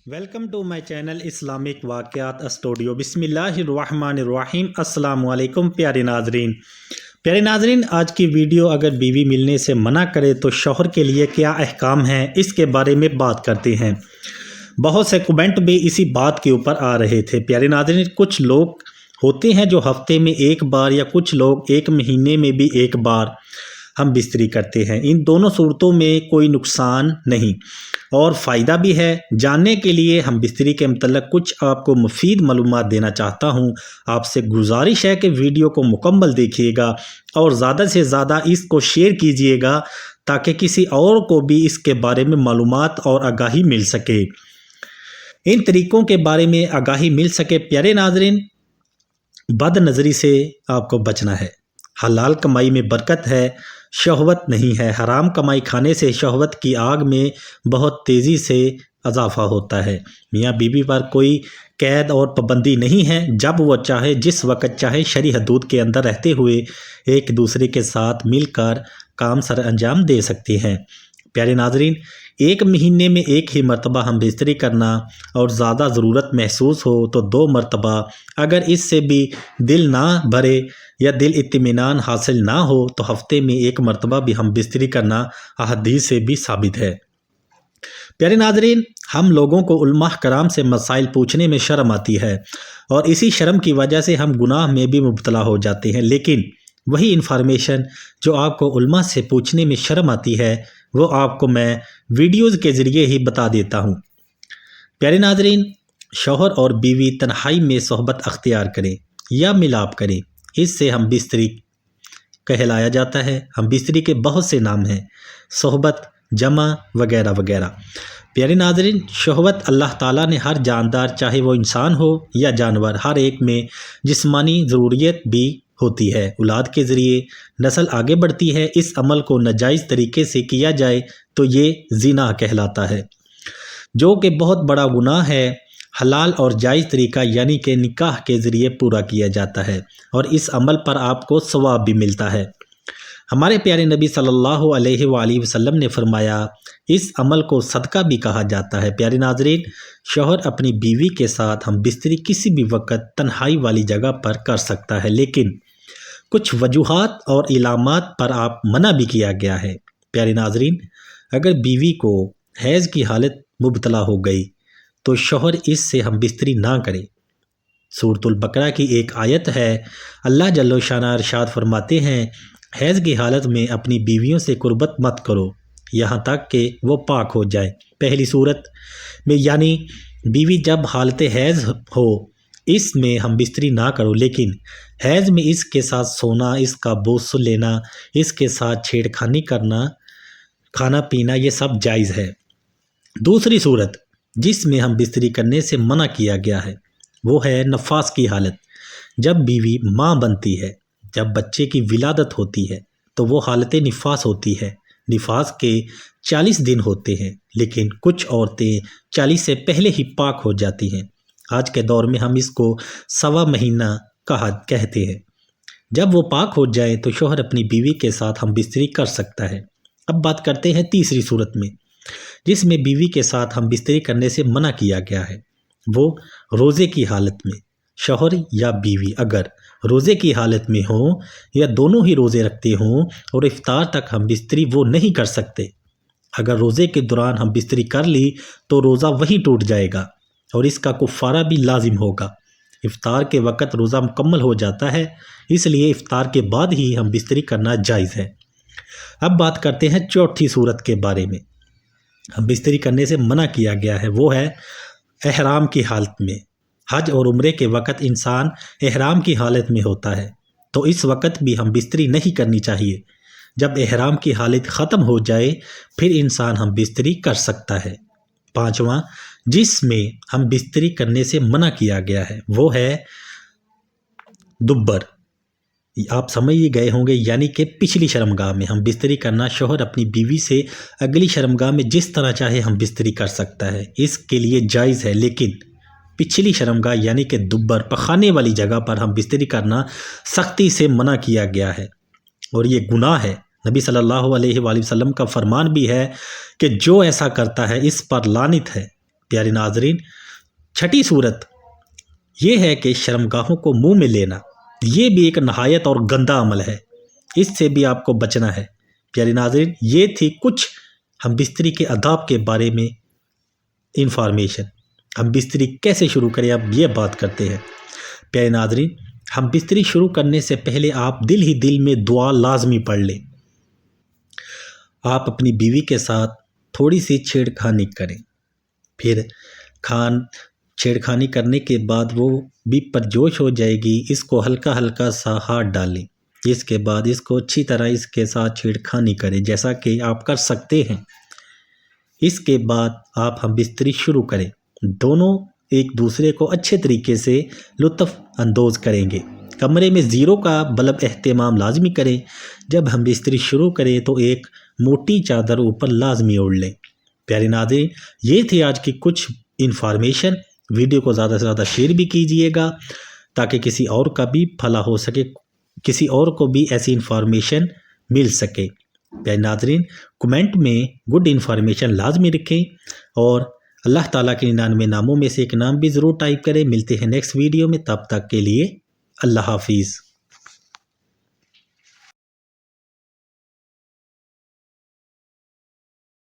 Welcome to my channel Islamic واقعات studio. بسم اللہ الرحمن الرحیم۔ السلام علیکم پیارے ناظرین، آج کی ویڈیو اگر بیوی ملنے سے منع کرے تو شوہر کے لیے کیا احکام ہیں، اس کے بارے میں بات کرتے ہیں۔ بہت سے کمنٹ بھی اسی بات کے اوپر آ رہے تھے۔ پیارے ناظرین، کچھ لوگ ہوتے ہیں جو ہفتے میں ایک بار یا کچھ لوگ ایک مہینے میں بھی ایک بار ہم بستری کرتے ہیں۔ ان دونوں صورتوں میں کوئی نقصان نہیں اور فائدہ بھی ہے۔ جاننے کے لیے ہم بستری کے متعلق کچھ آپ کو مفید معلومات دینا چاہتا ہوں۔ آپ سے گزارش ہے کہ ویڈیو کو مکمل دیکھیے گا اور زیادہ سے زیادہ اس کو شیئر کیجیے گا تاکہ کسی اور کو بھی اس کے بارے میں معلومات اور آگاہی مل سکے، ان طریقوں کے بارے میں آگاہی مل سکے۔ پیارے ناظرین، بد نظری سے آپ کو بچنا ہے۔ حلال کمائی میں برکت ہے، شہوت نہیں ہے۔ حرام کمائی کھانے سے شہوت کی آگ میں بہت تیزی سے اضافہ ہوتا ہے۔ میاں بیوی پر کوئی قید اور پابندی نہیں ہے، جب وہ چاہے جس وقت چاہے شرعی حدود کے اندر رہتے ہوئے ایک دوسرے کے ساتھ مل کر کام سر انجام دے سکتے ہیں۔ پیارے ناظرین، ایک مہینے میں ایک ہی مرتبہ ہم بستری کرنا اور زیادہ ضرورت محسوس ہو تو 2 مرتبہ، اگر اس سے بھی دل نہ بھرے یا دل اطمینان حاصل نہ ہو تو ہفتے میں 1 مرتبہ بھی ہم بستری کرنا احادیث سے بھی ثابت ہے۔ پیارے ناظرین، ہم لوگوں کو علماء کرام سے مسائل پوچھنے میں شرم آتی ہے اور اسی شرم کی وجہ سے ہم گناہ میں بھی مبتلا ہو جاتے ہیں، لیکن وہی انفارمیشن جو آپ کو علماء سے پوچھنے میں شرم آتی ہے وہ آپ کو میں ویڈیوز کے ذریعے ہی بتا دیتا ہوں۔ پیارے ناظرین، شوہر اور بیوی تنہائی میں صحبت اختیار کریں یا ملاپ کریں، اس سے ہم بستری کہلایا جاتا ہے۔ ہم بستری کے بہت سے نام ہیں، صحبت، جمع وغیرہ وغیرہ۔ پیارے ناظرین، شہوت اللہ تعالیٰ نے ہر جاندار، چاہے وہ انسان ہو یا جانور، ہر ایک میں جسمانی ضروریت بھی ہوتی ہے۔ اولاد کے ذریعے نسل آگے بڑھتی ہے۔ اس عمل کو ناجائز طریقے سے کیا جائے تو یہ زنا کہلاتا ہے، جو کہ بہت بڑا گناہ ہے۔ حلال اور جائز طریقہ یعنی کہ نکاح کے ذریعے پورا کیا جاتا ہے اور اس عمل پر آپ کو ثواب بھی ملتا ہے۔ ہمارے پیارے نبی صلی اللہ علیہ وآلہ وسلم نے فرمایا، اس عمل کو صدقہ بھی کہا جاتا ہے۔ پیارے ناظرین، شوہر اپنی بیوی کے ساتھ ہم بستری کسی بھی وقت تنہائی والی جگہ پر کر سکتا ہے، لیکن کچھ وجوہات اور علامات پر آپ منع بھی کیا گیا ہے۔ پیارے ناظرین، اگر بیوی کو حیض کی حالت مبتلا ہو گئی تو شوہر اس سے ہم بستری نہ کرے۔ سورۃ البقرہ کی ایک آیت ہے، اللہ جل شانہ ارشاد فرماتے ہیں، حیض کی حالت میں اپنی بیویوں سے قربت مت کرو یہاں تک کہ وہ پاک ہو جائے۔ پہلی صورت میں یعنی بیوی جب حالت حیض ہو اس میں ہم بستری نہ کرو، لیکن حیض میں اس کے ساتھ سونا، اس کا بوس لینا، اس کے ساتھ چھیڑ خانی کرنا، کھانا پینا، یہ سب جائز ہے۔ دوسری صورت جس میں ہم بستری کرنے سے منع کیا گیا ہے وہ ہے نفاس کی حالت۔ جب بیوی ماں بنتی ہے، جب بچے کی ولادت ہوتی ہے تو وہ حالت نفاس ہوتی ہے۔ نفاس کے 40 دن ہوتے ہیں، لیکن کچھ عورتیں 40 سے پہلے ہی پاک ہو جاتی ہیں۔ آج کے دور میں ہم اس کو 1.25 مہینہ کہتے ہیں۔ جب وہ پاک ہو جائیں تو شوہر اپنی بیوی کے ساتھ ہم بستری کر سکتا ہے۔ اب بات کرتے ہیں تیسری صورت میں، جس میں بیوی کے ساتھ ہم بستری کرنے سے منع کیا گیا ہے، وہ روزے کی حالت میں۔ شوہر یا بیوی اگر روزے کی حالت میں ہوں یا دونوں ہی روزے رکھتے ہوں اور افطار تک ہم بستری وہ نہیں کر سکتے، اگر روزے کے دوران ہم بستری کر لی تو روزہ وہی ٹوٹ جائے گا اور اس کا کفارہ بھی لازم ہوگا۔ افطار کے وقت روزہ مکمل ہو جاتا ہے، اس لیے افطار کے بعد ہی ہم بستری کرنا جائز ہے۔ اب بات کرتے ہیں چوتھی صورت کے بارے میں، ہم بستری کرنے سے منع کیا گیا ہے، وہ ہے احرام کی حالت میں۔ حج اور عمرے کے وقت انسان احرام کی حالت میں ہوتا ہے تو اس وقت بھی ہم بستری نہیں کرنی چاہیے۔ جب احرام کی حالت ختم ہو جائے پھر انسان ہم بستری کر سکتا ہے۔ پانچواں جس میں ہم بستری کرنے سے منع کیا گیا ہے وہ ہے دبر۔ آپ سمجھ ہی گئے ہوں گے، یعنی کہ پچھلی شرمگاہ میں ہم بستری کرنا۔ شوہر اپنی بیوی سے اگلی شرمگاہ میں جس طرح چاہے ہم بستری کر سکتا ہے، اس کے لیے جائز ہے، لیکن پچھلی شرمگاہ یعنی کہ دبر، پخانے والی جگہ پر ہم بستری کرنا سختی سے منع کیا گیا ہے اور یہ گناہ ہے۔ نبی صلی اللہ علیہ وآلہ وسلم کا فرمان بھی ہے کہ جو ایسا کرتا ہے اس پر لعنت ہے۔ پیارے ناظرین، چھٹی صورت یہ ہے کہ شرمگاہوں کو منہ میں لینا، یہ بھی ایک نہایت اور گندا عمل ہے، اس سے بھی آپ کو بچنا ہے۔ پیارے ناظرین، یہ تھی کچھ ہم بستری کے آداب کے بارے میں انفارمیشن۔ ہم بستری کیسے شروع کریں اب یہ بات کرتے ہیں۔ پیارے ناظرین، ہم بستری شروع کرنے سے پہلے آپ دل ہی دل میں دعا لازمی پڑھ لیں۔ آپ اپنی بیوی کے ساتھ تھوڑی سی چھیڑ خانی کریں، پھر چھیڑ خانی کرنے کے بعد وہ بھی پرجوش ہو جائے گی، اس کو ہلکا ہلکا سا ہاتھ ڈالیں، اس کے بعد اس کو اچھی طرح اس کے ساتھ چھیڑ خانی کریں جیسا کہ آپ کر سکتے ہیں۔ اس کے بعد آپ ہم بستری شروع کریں، دونوں ایک دوسرے کو اچھے طریقے سے لطف اندوز کریں گے۔ کمرے میں زیرو کا بلب اہتمام لازمی کریں۔ جب ہم بستری شروع کریں تو ایک موٹی چادر اوپر لازمی اوڑھ لیں۔ پیارے ناظرین، یہ تھی آج کی کچھ انفارمیشن۔ ویڈیو کو زیادہ سے زیادہ شیئر بھی کیجئے گا تاکہ کسی اور کا بھی بھلا ہو سکے، کسی اور کو بھی ایسی انفارمیشن مل سکے۔ پیارے ناظرین، کمنٹ میں گڈ انفارمیشن لازمی رکھیں اور اللہ تعالیٰ کے 99 ناموں میں سے ایک نام بھی ضرور ٹائپ کریں۔ ملتے ہیں نیکسٹ ویڈیو میں، تب تک کے لیے اللہ حافظ۔